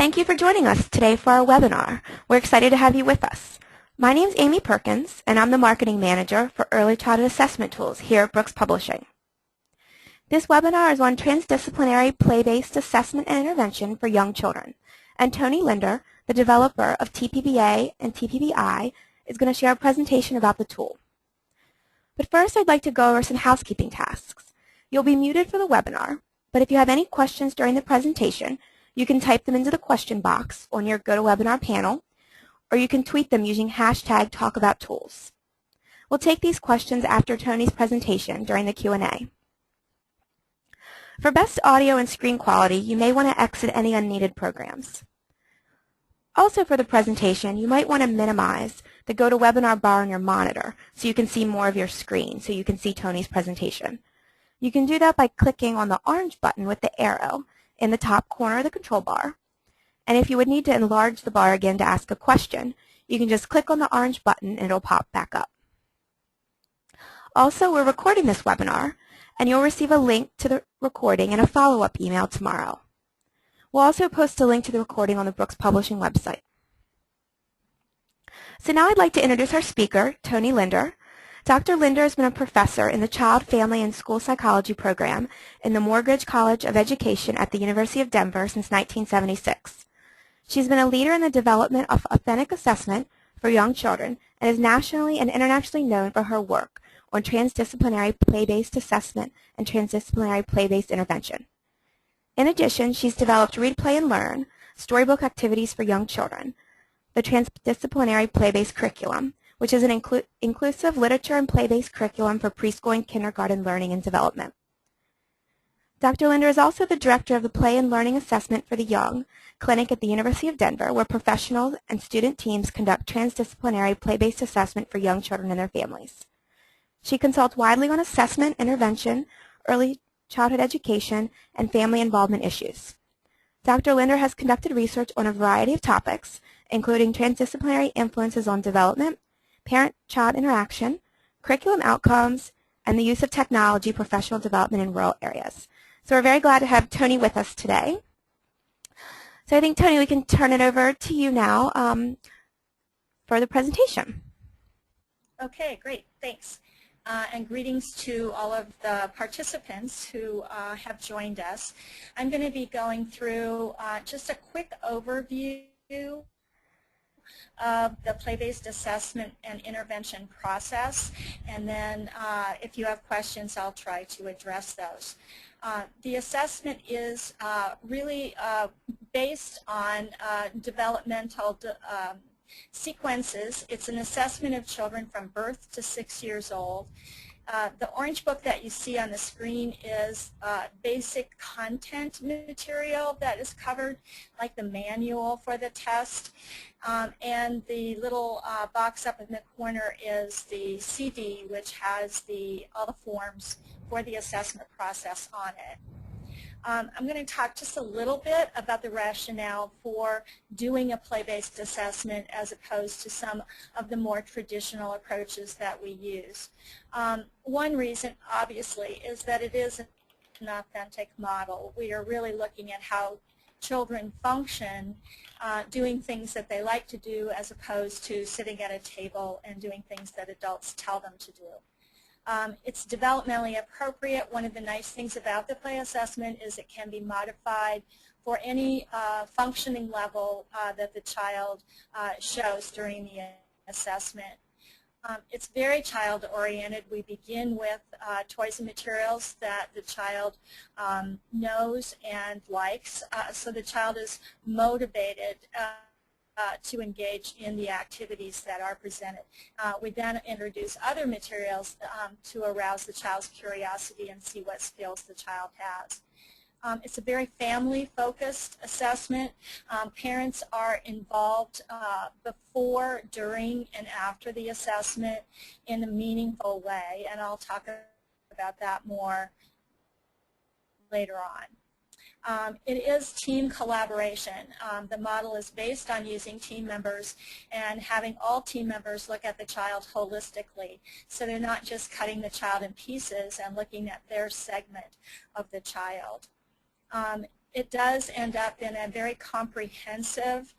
Thank you for joining us today for our webinar. We're excited to have you with us. My name is Amy Perkins, and I'm the Marketing Manager for Early Childhood Assessment Tools here at Brooks Publishing. This webinar is on Transdisciplinary Play-Based Assessment and Intervention for Young Children, and Toni Linder, the developer of TPBA and TPBI, is going to share a presentation about the tool. But first, I'd like to go over some housekeeping tasks. You'll be muted for the webinar, but if you have any questions during the presentation, you can type them into the question box on your GoToWebinar panel, or you can tweet them using hashtag #TalkAboutTools. We'll take these questions after Toni's presentation during the Q&A. For best audio and screen quality, you may want to exit any unneeded programs. Also for the presentation, you might want to minimize the GoToWebinar bar on your monitor so you can see more of your screen, so you can see Toni's presentation. You can do that by clicking on the orange button with the arrow in the top corner of the control bar. And if you would need to enlarge the bar again to ask a question, you can just click on the orange button and it'll pop back up. Also, we're recording this webinar, and you'll receive a link to the recording in a follow-up email tomorrow. We'll also post a link to the recording on the Brooks Publishing website. So now I'd like to introduce our speaker, Toni Linder. Dr. Linder has been a professor in the Child, Family, and School Psychology program in the Morgridge College of Education at the University of Denver since 1976. She's been a leader in the development of authentic assessment for young children and is nationally and internationally known for her work on transdisciplinary play-based assessment and transdisciplinary play-based intervention. In addition, she's developed Read, Play, and Learn, storybook activities for young children, the transdisciplinary play-based curriculum, which is an inclusive literature and play-based curriculum for preschool and kindergarten learning and development. Dr. Linder is also the director of the Play and Learning Assessment for the Young clinic at the University of Denver, where professionals and student teams conduct transdisciplinary play-based assessment for young children and their families. She consults widely on assessment, intervention, early childhood education, and family involvement issues. Dr. Linder has conducted research on a variety of topics, including transdisciplinary influences on development, parent-child interaction, curriculum outcomes, and the use of technology professional development in rural areas. So we're very glad to have Toni with us today. So I think, Toni, we can turn it over to you now for the presentation. Okay, great. Thanks. And greetings to all of the participants who have joined us. I'm going to be going through just a quick overview of the play-based assessment and intervention process, and then if you have questions, I'll try to address those. The assessment is really based on developmental sequences. It's an assessment of children from birth to 6 years old. The orange book that you see on the screen is basic content material that is covered, like the manual for the test. And the little box up in the corner is the CD, which has all the forms for the assessment process on it. I'm going to talk just a little bit about the rationale for doing a play-based assessment as opposed to some of the more traditional approaches that we use. One reason, obviously, is that it is an authentic model. We are really looking at how children function doing things that they like to do as opposed to sitting at a table and doing things that adults tell them to do. It's developmentally appropriate. One of the nice things about the play assessment is it can be modified for any functioning level that the child shows during the assessment. It's very child-oriented. We begin with toys and materials that the child knows and likes, so the child is motivated to engage in the activities that are presented. We then introduce other materials to arouse the child's curiosity and see what skills the child has. It's a very family-focused assessment. Parents are involved before, during, and after the assessment in a meaningful way, and I'll talk about that more later on. It is team collaboration. The model is based on using team members and having all team members look at the child holistically. So they're not just cutting the child in pieces and looking at their segment of the child. it does end up in a very comprehensive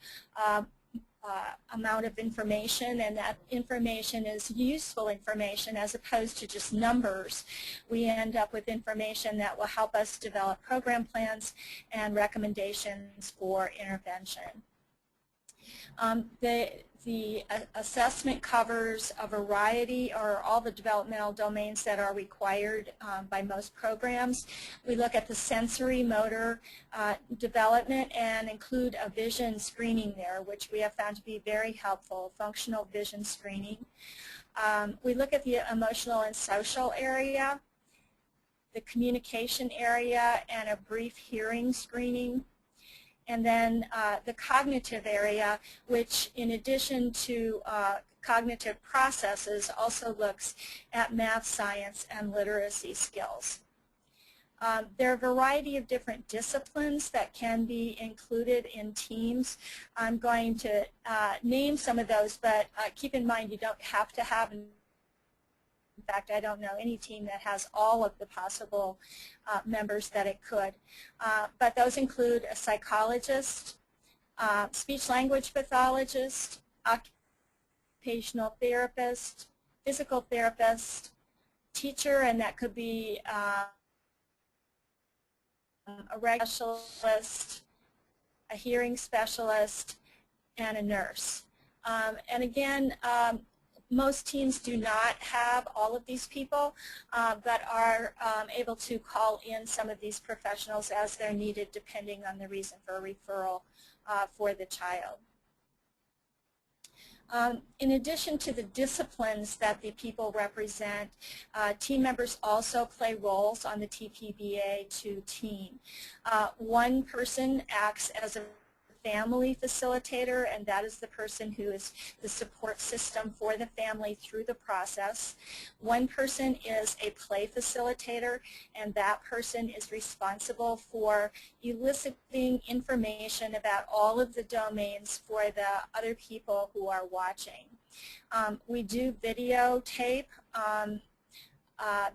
amount of information, and that information is useful information as opposed to just numbers. We end up with information that will help us develop program plans and recommendations for intervention. The assessment covers a variety or all the developmental domains that are required by most programs. We look at the sensorimotor development and include a vision screening there, which we have found to be very helpful, functional vision screening. We look at the emotional and social area, the communication area, and a brief hearing screening. And then the cognitive area, which in addition to cognitive processes also looks at math, science, and literacy skills. There are a variety of different disciplines that can be included in teams. I'm going to name some of those, but keep in mind you don't have to have. In fact, I don't know any team that has all of the possible members that it could. But those include a psychologist, speech-language pathologist, occupational therapist, physical therapist, teacher, and that could be a regular specialist, a hearing specialist, and a nurse. And again, most teams do not have all of these people, but are able to call in some of these professionals as they're needed depending on the reason for a referral for the child. In addition to the disciplines that the people represent, team members also play roles on the TPBA2 team. One person acts as a family facilitator, and that is the person who is the support system for the family through the process. One person is a play facilitator, and that person is responsible for eliciting information about all of the domains for the other people who are watching. We do videotape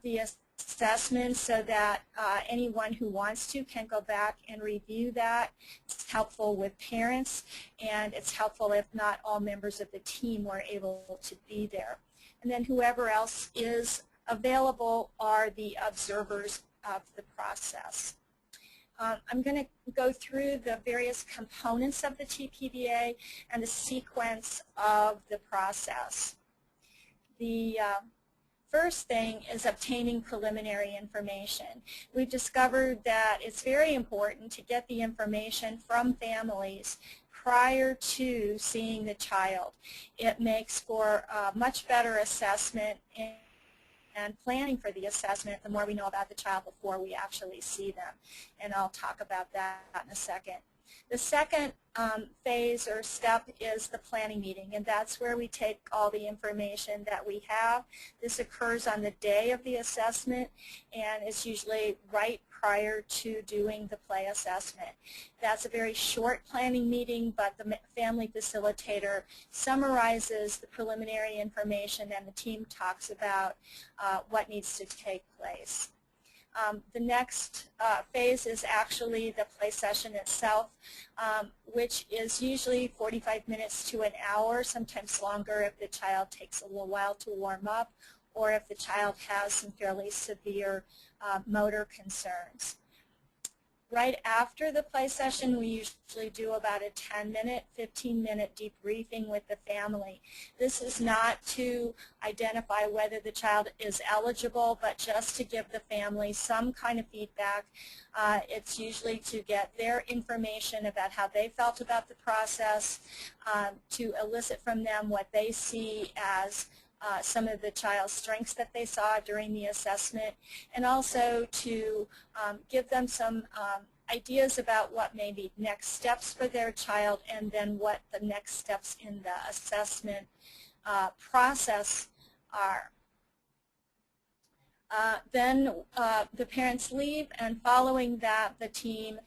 the assessment so that anyone who wants to can go back and review that. It's helpful with parents, and it's helpful if not all members of the team were able to be there. And then whoever else is available are the observers of the process. I'm going to go through the various components of the TPBA and the sequence of the process. The first thing is obtaining preliminary information. We've discovered that it's very important to get the information from families prior to seeing the child. It makes for a much better assessment and planning for the assessment the more we know about the child before we actually see them. And I'll talk about that in a second. The second phase or step is the planning meeting, and that's where we take all the information that we have. This occurs on the day of the assessment, and it's usually right prior to doing the play assessment. That's a very short planning meeting, but the family facilitator summarizes the preliminary information, and the team talks about what needs to take place. The next phase is actually the play session itself, which is usually 45 minutes to an hour, sometimes longer if the child takes a little while to warm up or if the child has some fairly severe motor concerns. Right after the play session, we usually do about a 10-minute, 15-minute debriefing with the family. This is not to identify whether the child is eligible, but just to give the family some kind of feedback. It's usually to get their information about how they felt about the process, to elicit from them what they see as some of the child's strengths that they saw during the assessment, and also to give them some ideas about what may be next steps for their child, and then what the next steps in the assessment process are. Then the parents leave, and following that, the team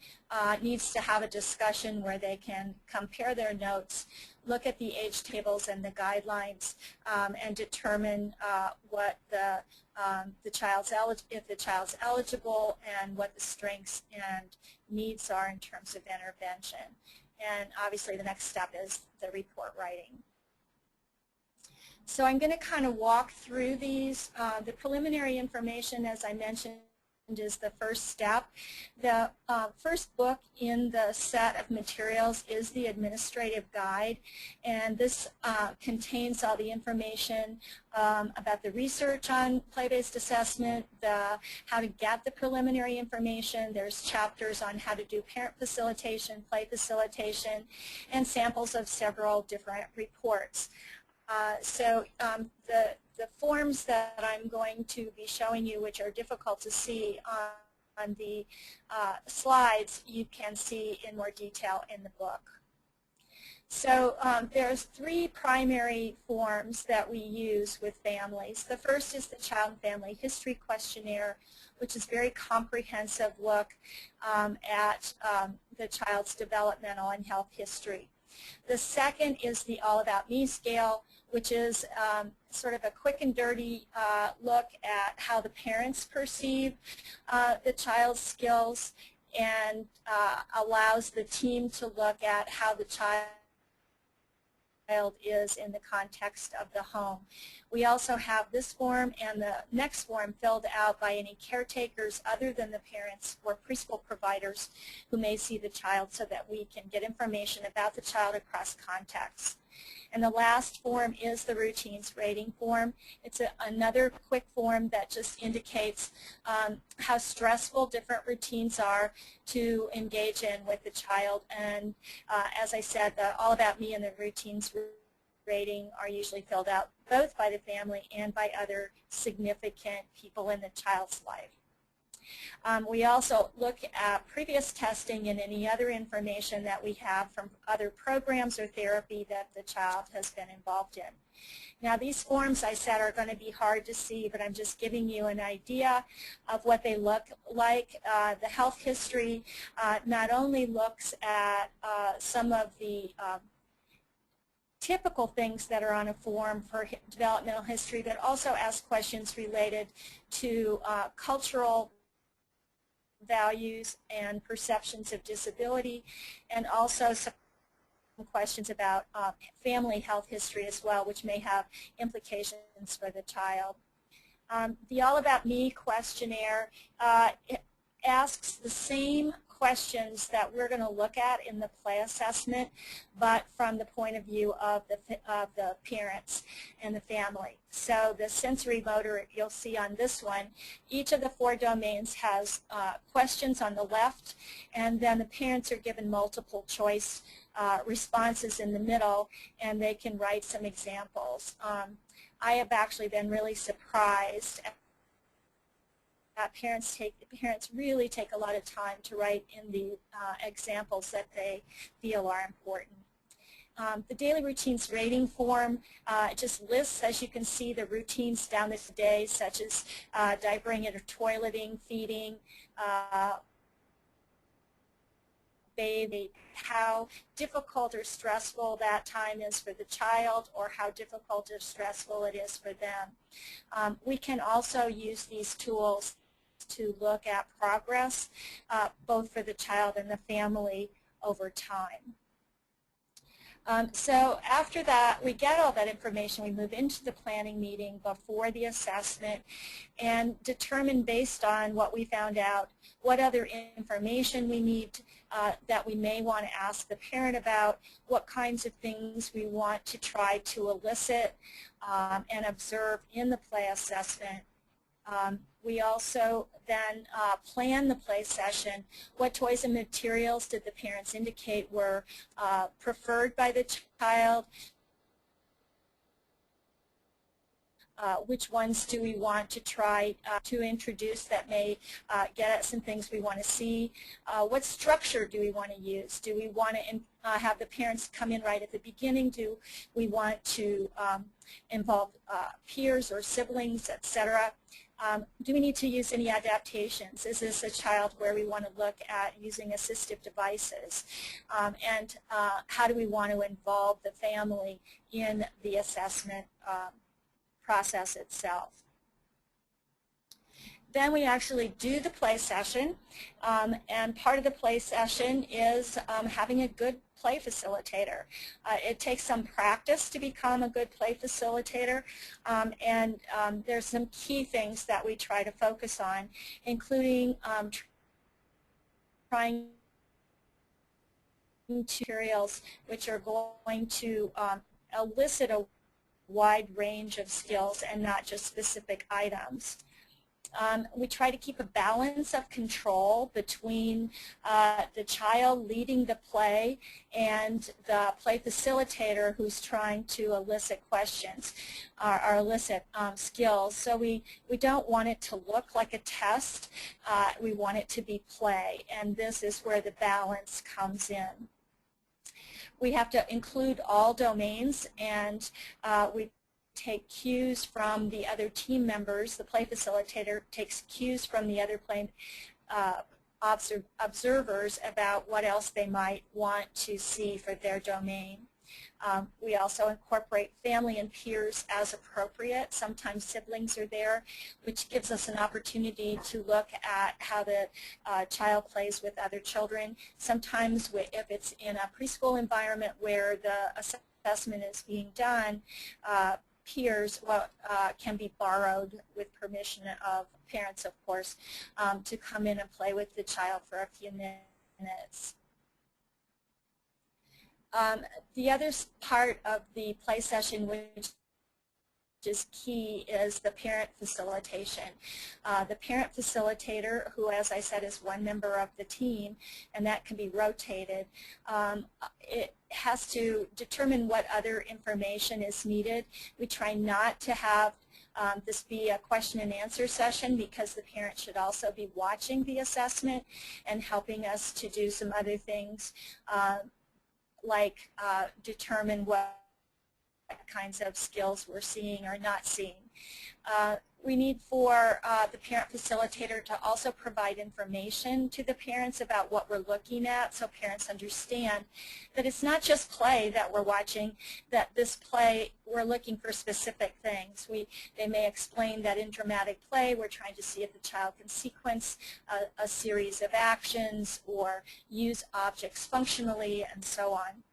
needs to have a discussion where they can compare their notes, look at the age tables and the guidelines, and determine what if the child's eligible and what the strengths and needs are in terms of intervention. And obviously the next step is the report writing. So I'm going to kind of walk through these. The preliminary information, as I mentioned, is the first step. The first book in the set of materials is the administrative guide, and this contains all the information about the research on play-based assessment, how to get the preliminary information. There's chapters on how to do parent facilitation, play facilitation, and samples of several different reports. The forms that I'm going to be showing you, which are difficult to see on the slides, you can see in more detail in the book. So there's three primary forms that we use with families. The first is the Child and Family History Questionnaire, which is a very comprehensive look at the child's developmental and health history. The second is the All About Me scale, which is sort of a quick and dirty look at how the parents perceive the child's skills, and allows the team to look at how the child is in the context of the home. We also have this form and the next form filled out by any caretakers other than the parents or preschool providers who may see the child, so that we can get information about the child across contexts. And the last form is the routines rating form. It's another quick form that just indicates how stressful different routines are to engage in with the child. And as I said, the All About Me and the routines rating are usually filled out both by the family and by other significant people in the child's life. We also look at previous testing and any other information that we have from other programs or therapy that the child has been involved in. Now, these forms, I said, are going to be hard to see, but I'm just giving you an idea of what they look like. The health history not only looks at some of the typical things that are on a form for developmental history, but also asks questions related to cultural values and perceptions of disability, and also some questions about family health history as well, which may have implications for the child. The All About Me questionnaire asks the same questions that we're going to look at in the play assessment, but from the point of view of the parents and the family. So the sensorimotor you'll see on this one, each of the 4 domains has questions on the left, and then the parents are given multiple choice responses in the middle, and they can write some examples. I have actually been really surprised parents really take a lot of time to write in the examples that they feel are important. The daily routines rating form just lists, as you can see, the routines down the day, such as diapering or toileting, feeding, bathing, how difficult or stressful that time is for the child, or how difficult or stressful it is for them. We can also use these tools to look at progress, both for the child and the family over time. So after that, we get all that information, we move into the planning meeting before the assessment and determine, based on what we found out, what other information we need that we may want to ask the parent about, what kinds of things we want to try to elicit and observe in the play assessment. We also then plan the play session. What toys and materials did the parents indicate were preferred by the child? Which ones do we want to try to introduce that may get at some things we want to see? What structure do we want to use? Do we want to have the parents come in right at the beginning? Do we want to involve peers or siblings, etc.? Do we need to use any adaptations? Is this a child where we want to look at using assistive devices? And how do we want to involve the family in the assessment process itself? Then we actually do the play session, and part of the play session is having a good play facilitator. It takes some practice to become a good play facilitator, and there's some key things that we try to focus on, including trying materials which are going to elicit a wide range of skills and not just specific items. We try to keep a balance of control between the child leading the play and the play facilitator who's trying to elicit questions or elicit skills. So we don't want it to look like a test. We want it to be play, and this is where the balance comes in. We have to include all domains, and we take cues from the other team members. The play facilitator takes cues from the other play observers about what else they might want to see for their domain. We also incorporate family and peers as appropriate. Sometimes siblings are there, which gives us an opportunity to look at how the child plays with other children. Sometimes if it's in a preschool environment where the assessment is being done, peers can be borrowed with permission of parents, of course, to come in and play with the child for a few minutes. The other part of the play session which is key is the parent facilitation. The parent facilitator, who as I said is one member of the team, and that can be rotated, it has to determine what other information is needed. We try not to have this be a question and answer session because the parent should also be watching the assessment and helping us to do some other things like determine what kinds of skills we're seeing or not seeing. We need for the parent facilitator to also provide information to the parents about what we're looking at, so parents understand that it's not just play that we're watching, that this play we're looking for specific things. They may explain that in dramatic play we're trying to see if the child can sequence a series of actions or use objects functionally and so on.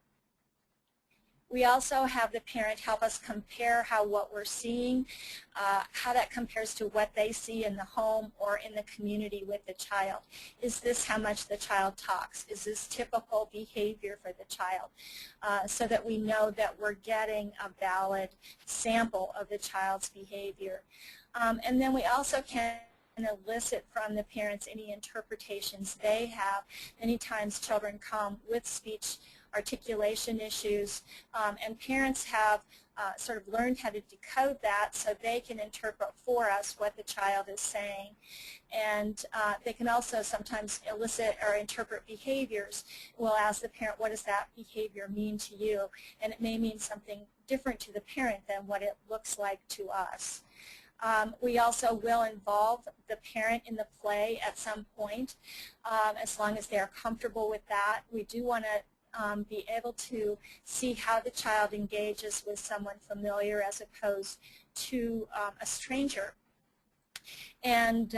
We also have the parent help us compare how what we're seeing, how that compares to what they see in the home or in the community with the child. Is this how much the child talks? Is this typical behavior for the child? So that we know that we're getting a valid sample of the child's behavior. And then we also can elicit from the parents any interpretations they have. Many times children come with speech articulation issues, and parents have sort of learned how to decode that so they can interpret for us what the child is saying. And they can also sometimes elicit or interpret behaviors. We'll ask the parent, what does that behavior mean to you? And it may mean something different to the parent than what it looks like to us. We also will involve the parent in the play at some point, as long as they're comfortable with that. We do want to be able to see how the child engages with someone familiar as opposed to a stranger. And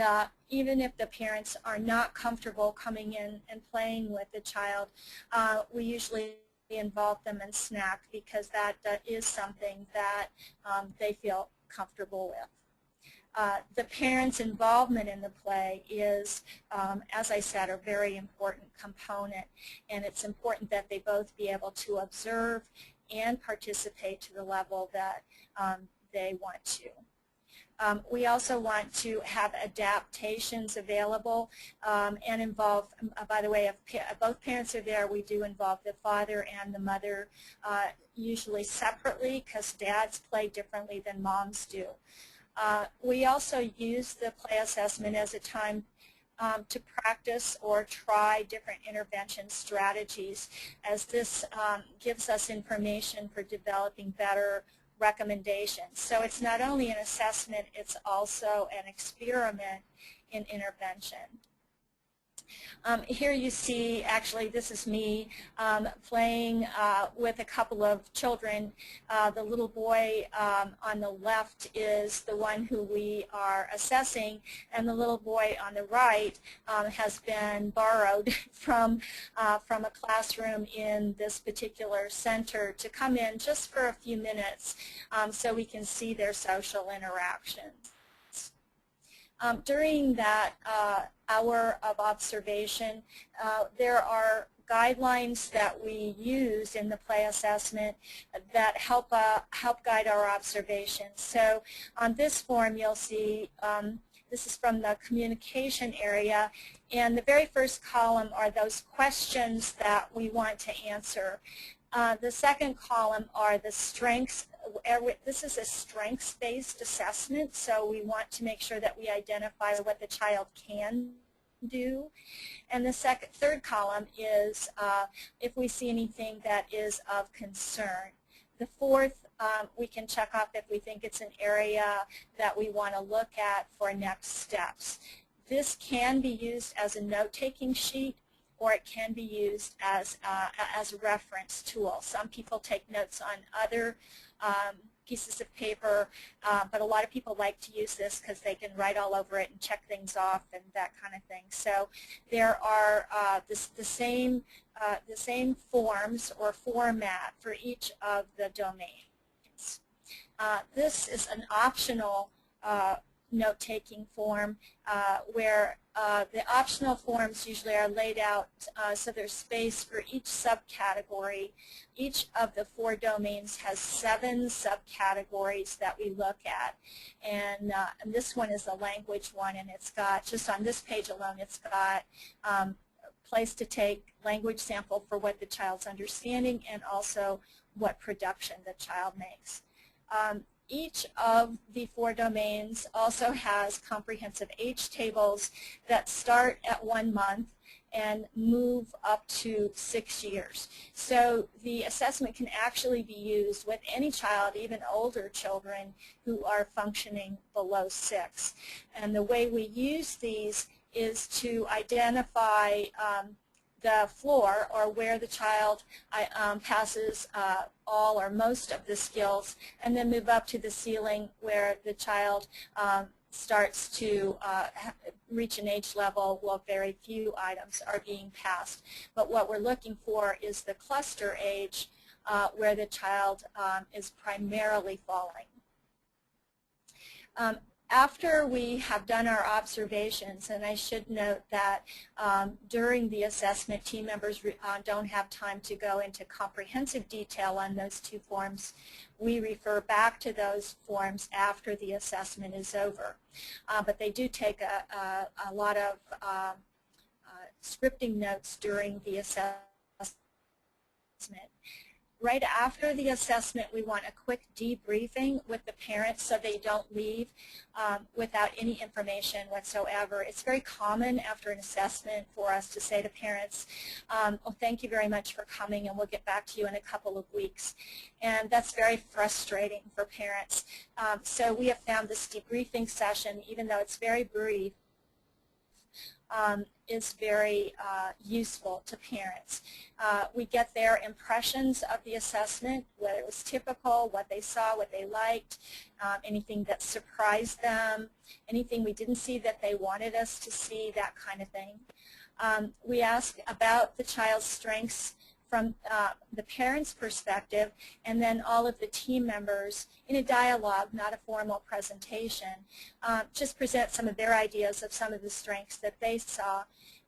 even if the parents are not comfortable coming in and playing with the child, we usually involve them in snack because that is something that they feel comfortable with. The parents' involvement in the play is, as I said, a very important component, and it's important that they both be able to observe and participate to the level that they want to. We also want to have adaptations available and involve, by the way, if both parents are there, we do involve the father and the mother, usually separately because dads play differently than moms do. We also use the play assessment as a time to practice or try different intervention strategies, as this gives us information for developing better recommendations. So it's not only an assessment, it's also an experiment in intervention. Here you see, actually, this is me playing with a couple of children. The little boy on the left is the one who we are assessing, and the little boy on the right has been borrowed from a classroom in this particular center to come in just for a few minutes so we can see their social interactions. During that hour of observation, there are guidelines that we use in the play assessment that help guide our observations. So on this form you'll see this is from the communication area, and the very first column are those questions that we want to answer. The second column are the strengths. This is a strengths-based assessment, so we want to make sure that we identify what the child can do. And the third column is if we see anything that is of concern. The fourth, we can check off if we think it's an area that we want to look at for next steps. This can be used as a note-taking sheet, or it can be used as a reference tool. Some people take notes on other pieces of paper, but a lot of people like to use this because they can write all over it and check things off and that kind of thing. So there are the same forms or format for each of the domains. This is an optional note-taking form where the optional forms usually are laid out so there's space for each subcategory. Each of the 4 domains has 7 subcategories that we look at, and this one is the language one, and it's got, just on this page alone, it's got place to take language sample for what the child's understanding and also what production the child makes. Each of the 4 domains also has comprehensive age tables that start at 1 month and move up to 6 years. So the assessment can actually be used with any child, even older children, who are functioning below 6. And the way we use these is to identify the floor, or where the child passes all or most of the skills, and then move up to the ceiling where the child starts to reach an age level where very few items are being passed. But what we're looking for is the cluster age where the child is primarily falling. After we have done our observations, and I should note that during the assessment, team members don't have time to go into comprehensive detail on those 2 forms. We refer back to those forms after the assessment is over. But they do take a lot of scripting notes during the assessment. Right after the assessment, we want a quick debriefing with the parents so they don't leave without any information whatsoever. It's very common after an assessment for us to say to parents, oh, thank you very much for coming, and we'll get back to you in a couple of weeks. And that's very frustrating for parents. So we have found this debriefing session, even though it's very brief, is very useful to parents. We get their impressions of the assessment, whether it was typical, what they saw, what they liked, anything that surprised them, anything we didn't see that they wanted us to see, that kind of thing. We ask about the child's strengths from the parent's perspective, and then all of the team members in a dialogue, not a formal presentation, just present some of their ideas of some of the strengths that they saw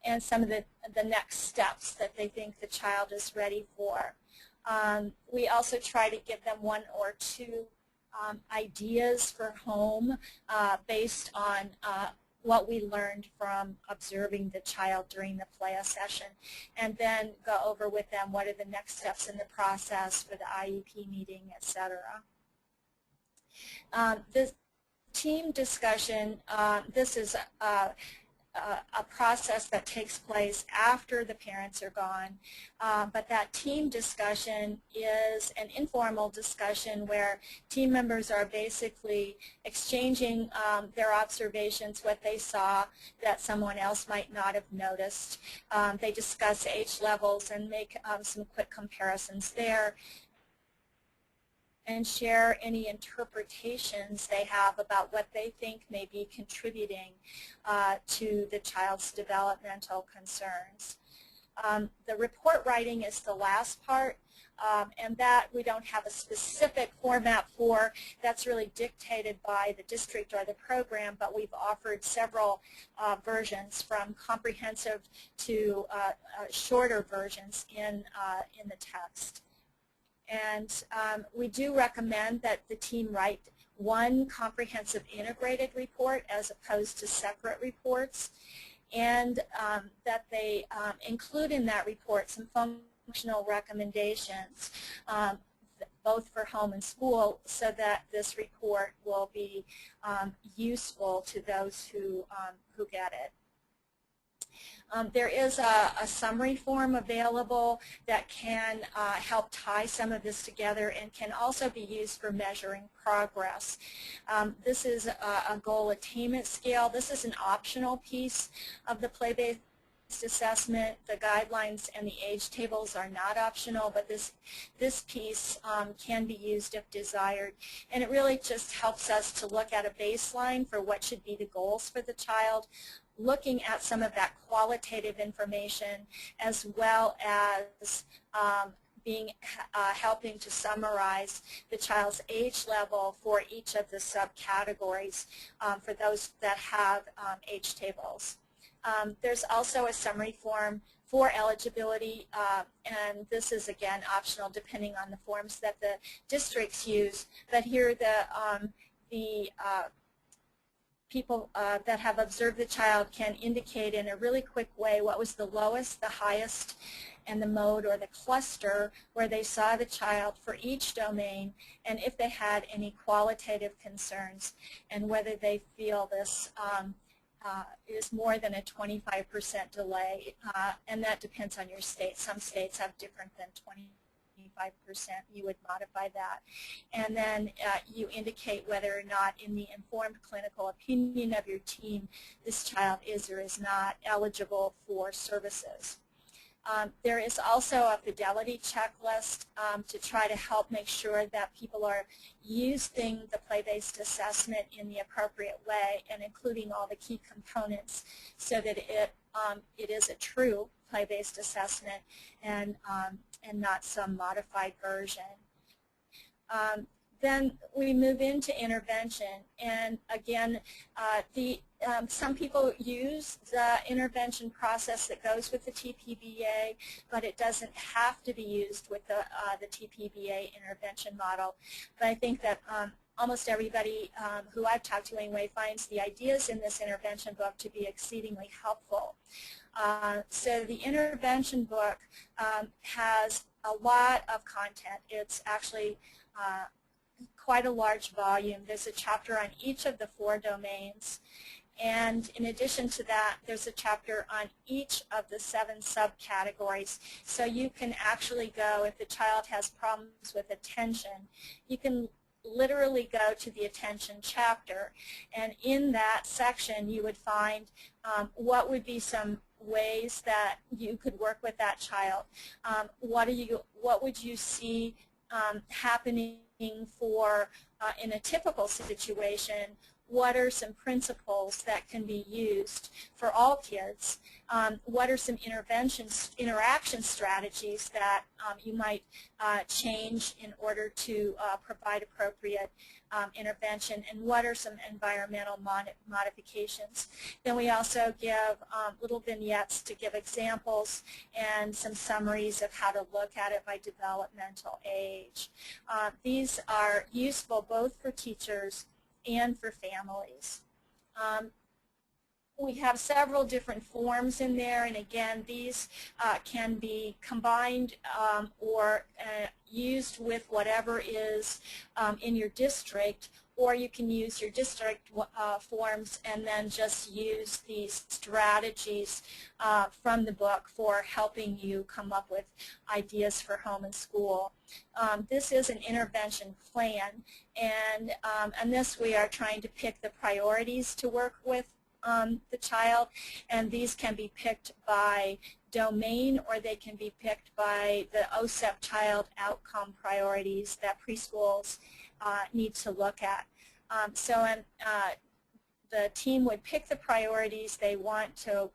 and some of the next steps that they think the child is ready for. We also try to give them 1 or 2 ideas for home based on what we learned from observing the child during the play session, and then go over with them what are the next steps in the process for the IEP meeting, etc. The team discussion, this is a process that takes place after the parents are gone, but that team discussion is an informal discussion where team members are basically exchanging their observations, what they saw that someone else might not have noticed. They discuss age levels and make some quick comparisons there, and share any interpretations they have about what they think may be contributing to the child's developmental concerns. The report writing is the last part, and that we don't have a specific format for. That's really dictated by the district or the program, but we've offered several versions, from comprehensive to shorter versions in the text. And we do recommend that the team write one comprehensive integrated report as opposed to separate reports, and that they include in that report some functional recommendations, both for home and school, so that this report will be useful to those who get it. There is a summary form available that can help tie some of this together and can also be used for measuring progress. This is a goal attainment scale. This is an optional piece of the play-based assessment. The guidelines and the age tables are not optional, but this piece can be used if desired. And it really just helps us to look at a baseline for what should be the goals for the child, looking at some of that qualitative information, as well as helping to summarize the child's age level for each of the subcategories for those that have age tables. There's also a summary form for eligibility, and this is again optional depending on the forms that the districts use. But here the people that have observed the child can indicate in a really quick way what was the lowest, the highest, and the mode or the cluster where they saw the child for each domain, and if they had any qualitative concerns, and whether they feel this is more than a 25% delay, and that depends on your state. Some states have different than 25%. You would modify that. And then you indicate whether or not, in the informed clinical opinion of your team, this child is or is not eligible for services. There is also a fidelity checklist to try to help make sure that people are using the play-based assessment in the appropriate way and including all the key components so that it is a true play-based assessment and not some modified version. Then we move into intervention, and again, some people use the intervention process that goes with the TPBA, but it doesn't have to be used with the TPBA intervention model. But I think that almost everybody who I've talked to anyway finds the ideas in this intervention book to be exceedingly helpful. So the intervention book has a lot of content. It's actually quite a large volume. There's a chapter on each of the 4 domains, and in addition to that, there's a chapter on each of the 7 subcategories. So you can actually go, if the child has problems with attention, you can literally go to the attention chapter, and in that section you would find what would be some ways that you could work with that child. What would you see happening for in a typical situation? What are some principles that can be used for all kids? What are some interaction strategies that you might change in order to provide appropriate intervention, and what are some environmental modifications? Then we also give little vignettes to give examples and some summaries of how to look at it by developmental age. These are useful both for teachers and for families. We have several different forms in there, and again, these can be combined or used with whatever is in your district, or you can use your district forms and then just use these strategies from the book for helping you come up with ideas for home and school. This is an intervention plan, and on this we are trying to pick the priorities to work with the child, and these can be picked by domain, or they can be picked by the OSEP child outcome priorities that preschools need to look at. The team would pick the priorities they want to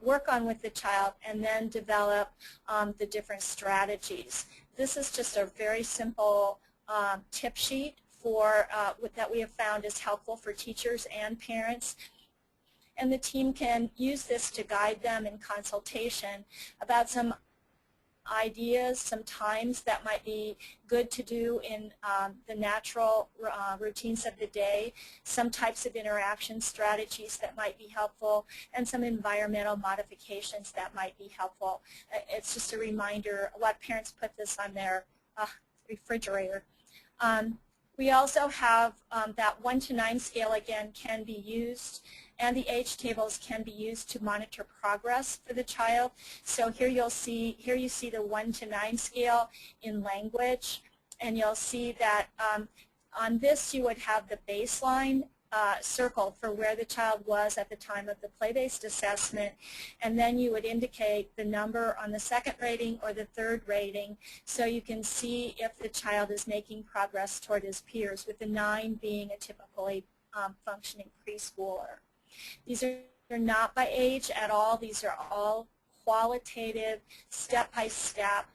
work on with the child and then develop the different strategies. This is just a very simple tip sheet for that we have found is helpful for teachers and parents. And the team can use this to guide them in consultation about some ideas, some times that might be good to do in the natural routines of the day, some types of interaction strategies that might be helpful, and some environmental modifications that might be helpful. It's just a reminder. A lot of parents put this on their refrigerator. We also have that 1 to 9 scale, again, can be used, and the age tables can be used to monitor progress for the child. So here you see the 1 to 9 scale in language, and you'll see that on this you would have the baseline circle for where the child was at the time of the play-based assessment, and then you would indicate the number on the second rating or the third rating, so you can see if the child is making progress toward his peers, with the 9 being a typically functioning preschooler. These are not by age at all. These are all qualitative, step-by-step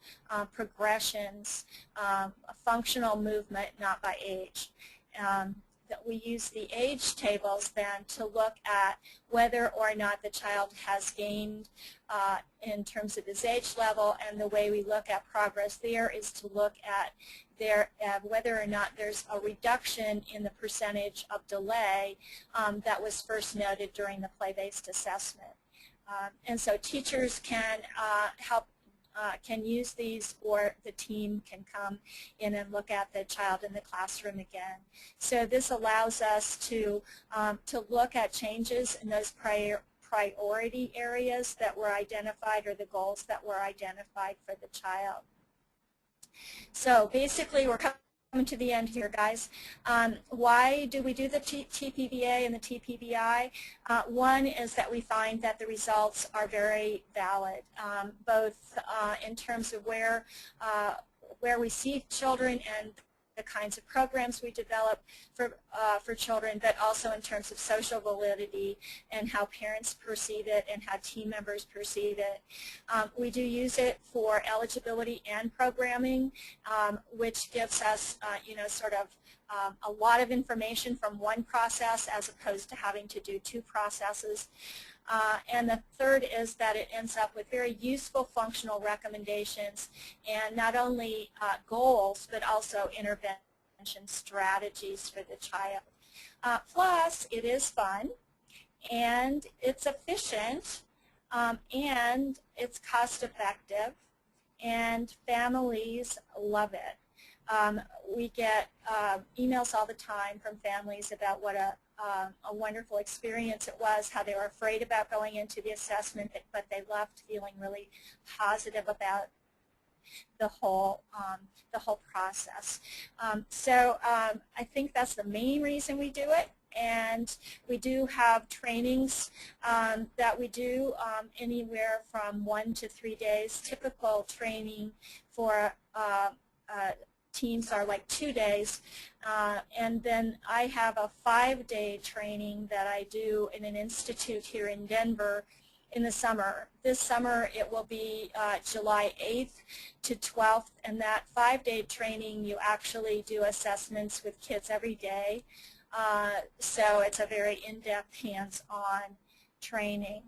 progressions, a functional movement, not by age. That we use the age tables then to look at whether or not the child has gained in terms of his age level, and the way we look at progress there is to look at whether or not there's a reduction in the percentage of delay that was first noted during the play-based assessment. And so teachers can can use these, or the team can come in and look at the child in the classroom again. So this allows us to look at changes in those priority areas that were identified, or the goals that were identified for the child. So basically we're coming to the end here, guys. Why do we do the TPBA and the TPBI? One is that we find that the results are very valid, both in terms of where we see children and the kinds of programs we develop for children, but also in terms of social validity and how parents perceive it and how team members perceive it. We do use it for eligibility and programming, which gives us, sort of a lot of information from one process as opposed to having to do 2 processes. And the third is that it ends up with very useful functional recommendations, and not only goals, but also intervention strategies for the child. Plus, it is fun, and it's efficient, and it's cost-effective, and families love it. We get emails all the time from families about what a wonderful experience it was, how they were afraid about going into the assessment, but they left feeling really positive about the whole process. So I think that's the main reason we do it. And we do have trainings that we do anywhere from 1 to 3 days. Typical training for teams are like 2 days, and then I have a 5-day training that I do in an institute here in Denver in the summer. This summer it will be July 8th to 12th, and that 5-day training you actually do assessments with kids every day, so it's a very in-depth, hands-on training.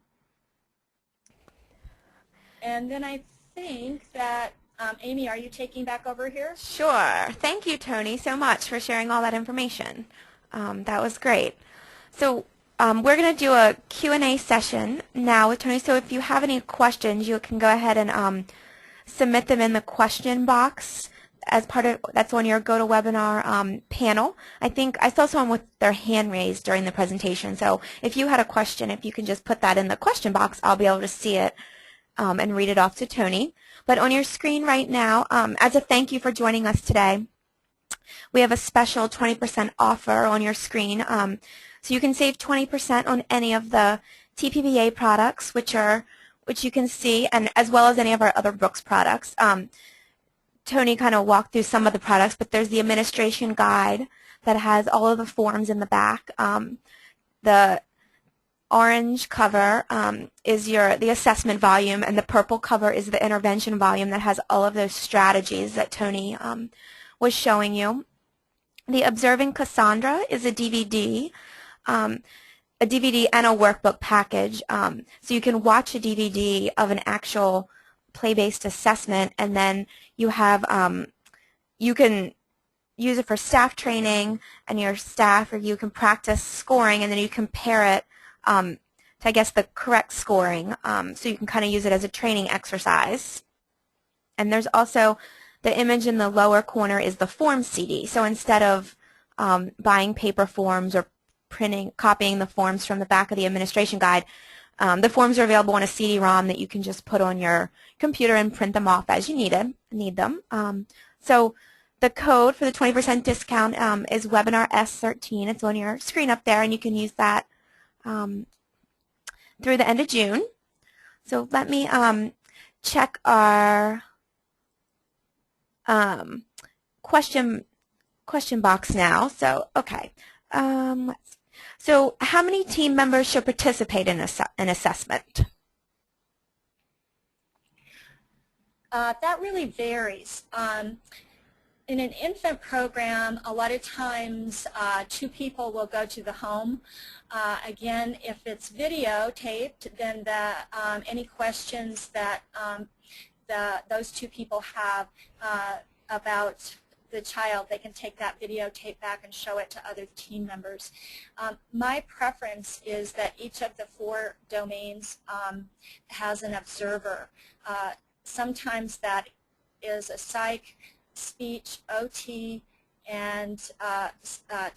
And then I think that Amy, are you taking back over here? Sure. Thank you, Toni, so much for sharing all that information. That was great. So we're going to do a Q&A session now with Toni. So if you have any questions, you can go ahead and submit them in the question box as part of, that's on your GoToWebinar panel. I think I saw someone with their hand raised during the presentation, so if you had a question, if you can just put that in the question box, I'll be able to see it and read it off to Toni. But on your screen right now, as a thank you for joining us today, we have a special 20% offer on your screen. So you can save 20% on any of the TPBA products, which you can see, and as well as any of our other Brooks products. Toni kind of walked through some of the products, but there's the administration guide that has all of the forms in the back. The orange cover is the assessment volume, and the purple cover is the intervention volume that has all of those strategies that Toni was showing you. The Observing Cassandra is a DVD and a workbook package. So you can watch a DVD of an actual play-based assessment, and then you have you can use it for staff training and your staff, or you can practice scoring, and then you compare it to, I guess, the correct scoring. So you can kind of use it as a training exercise. And there's also the image in the lower corner is the form CD. So instead of buying paper forms or copying the forms from the back of the administration guide, the forms are available on a CD-ROM that you can just put on your computer and print them off as you need them. So the code for the 20% discount is webinar S13. It's on your screen up there, and you can use that through the end of June. So let me check our question box now. So okay, so how many team members should participate in an assessment? That really varies. In an infant program, a lot of times 2 people will go to the home. Again, if it's videotaped, then any questions that those 2 people have about the child, they can take that videotape back and show it to other team members. My preference is that each of the 4 domains has an observer. Sometimes that is a psych, speech, OT, and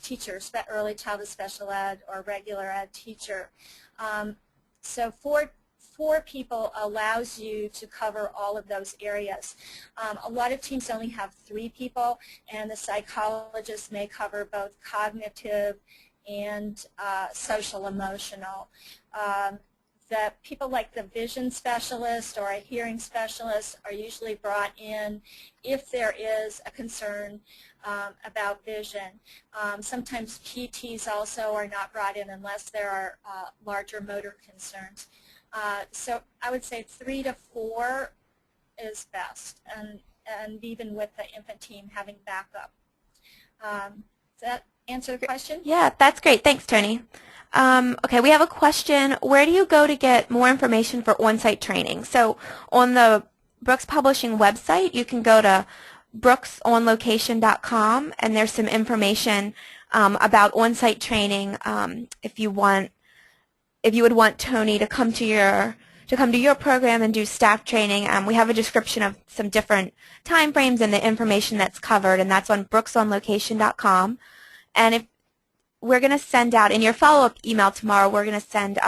teacher, early childhood special ed or regular ed teacher. So 4 people allows you to cover all of those areas. A lot of teams only have 3 people, and the psychologist may cover both cognitive and social emotional. The people like the vision specialist or a hearing specialist are usually brought in if there is a concern about vision. Sometimes PTs also are not brought in unless there are larger motor concerns. So I would say 3 to 4 is best, and even with the infant team having backup. Does that answer the question? Yeah, that's great. Thanks, Toni. Okay, we have a question. Where do you go to get more information for on-site training? So on the Brooks Publishing website, you can go to brooksonlocation.com, and there's some information about on-site training if you would want Toni to come to your program and do staff training. We have a description of some different time frames and the information that's covered, and that's on brooksonlocation.com. And if we're going to send out, in your follow-up email tomorrow, we're going to send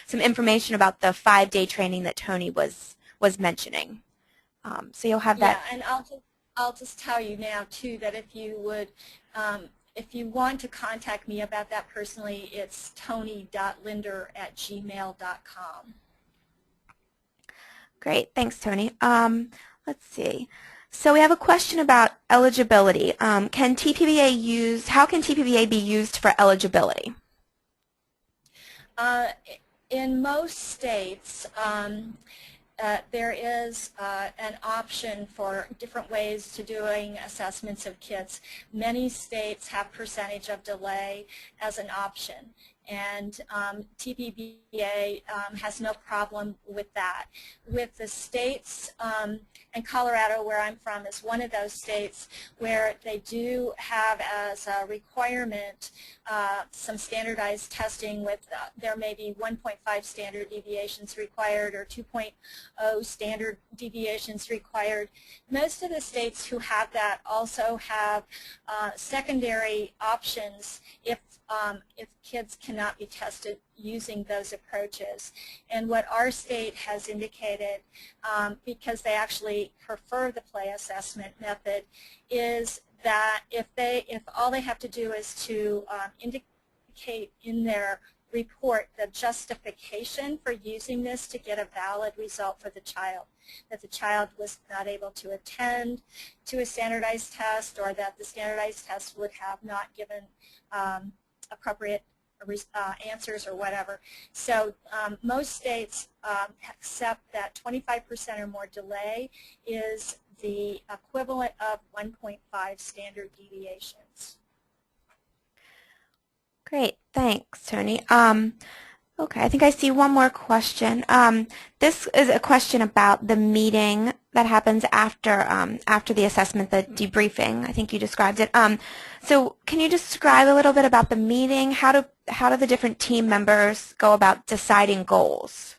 some information about the 5-day training that Toni was mentioning. So you'll have that. Yeah, and I'll just tell you now too that if you want to contact me about that personally, it's toni.linder@gmail.com. Great, thanks, Toni. Let's see. So we have a question about eligibility. How can TPBA be used for eligibility? In most states, there is an option for different ways to doing assessments of kids. Many states have percentage of delay as an option, and TPBA has no problem with that. With the states, and Colorado, where I'm from, is one of those states where they do have as a requirement some standardized testing with there may be 1.5 standard deviations required or 2.0 standard deviations required. Most of the states who have that also have secondary options if kids cannot be tested using those approaches. And what our state has indicated, because they actually prefer the play assessment method, is that if all they have to do is to indicate in their report the justification for using this to get a valid result for the child, that the child was not able to attend to a standardized test, or that the standardized test would have not given appropriate answers or whatever. So most states accept that 25% or more delay is the equivalent of 1.5 standard deviations. Great, thanks, Toni. Okay, I think I see one more question. This is a question about the meeting that happens after the assessment, the debriefing. I think you described it. So can you describe a little bit about the meeting? How do the different team members go about deciding goals?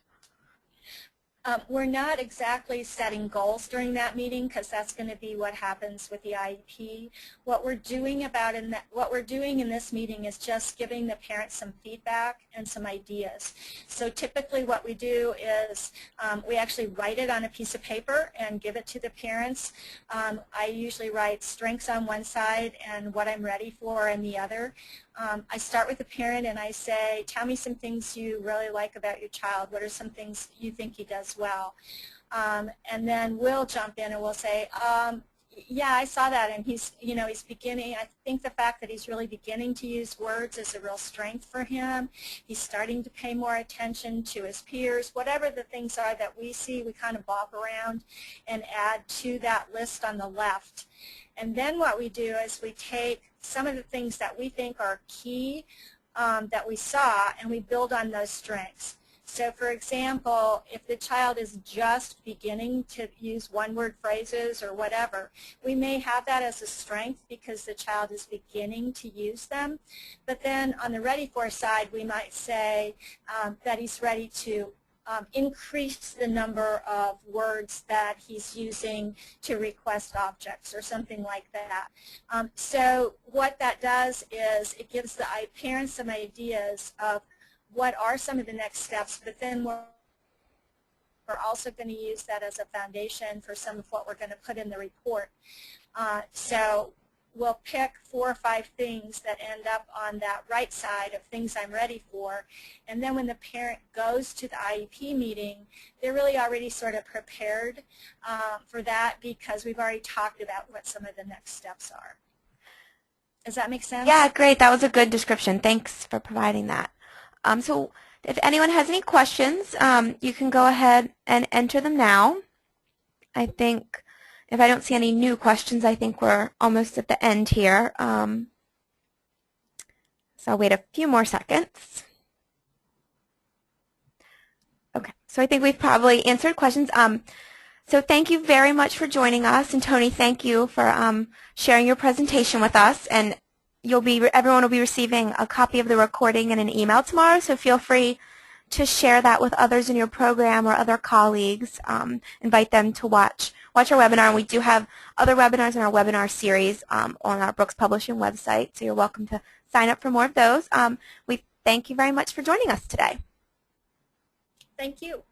We're not exactly setting goals during that meeting, because that's going to be what happens with the IEP. What we're doing in this meeting is just giving the parents some feedback and some ideas. So typically what we do is we actually write it on a piece of paper and give it to the parents. I usually write strengths on one side and what I'm ready for on the other. I start with the parent and I say, tell me some things you really like about your child. What are some things you think he does well? And then we'll jump in and we'll say, yeah, I saw that, and he's beginning. I think the fact that he's really beginning to use words is a real strength for him. He's starting to pay more attention to his peers. Whatever the things are that we see, we kind of bop around and add to that list on the left. And then what we do is we take some of the things that we think are key that we saw, and we build on those strengths. So for example, if the child is just beginning to use one-word phrases or whatever, we may have that as a strength because the child is beginning to use them. But then on the ready for side, we might say that he's ready to increase the number of words that he's using to request objects or something like that. So what that does is it gives the parents some ideas of what are some of the next steps, but then we're also going to use that as a foundation for some of what we're going to put in the report. So we'll pick 4 or 5 things that end up on that right side of things I'm ready for, and then when the parent goes to the IEP meeting, they're really already sort of prepared for that, because we've already talked about what some of the next steps are. Does that make sense? Yeah, great. That was a good description. Thanks for providing that. So if anyone has any questions, you can go ahead and enter them now. I think if I don't see any new questions, I think we're almost at the end here. So I'll wait a few more seconds. Okay, so I think we've probably answered questions. So thank you very much for joining us, and Toni, thank you for sharing your presentation with us. And everyone will be receiving a copy of the recording in an email tomorrow, so feel free to share that with others in your program or other colleagues. Invite them to watch our webinar. And we do have other webinars in our webinar series on our Brooks Publishing website, so you're welcome to sign up for more of those. We thank you very much for joining us today. Thank you.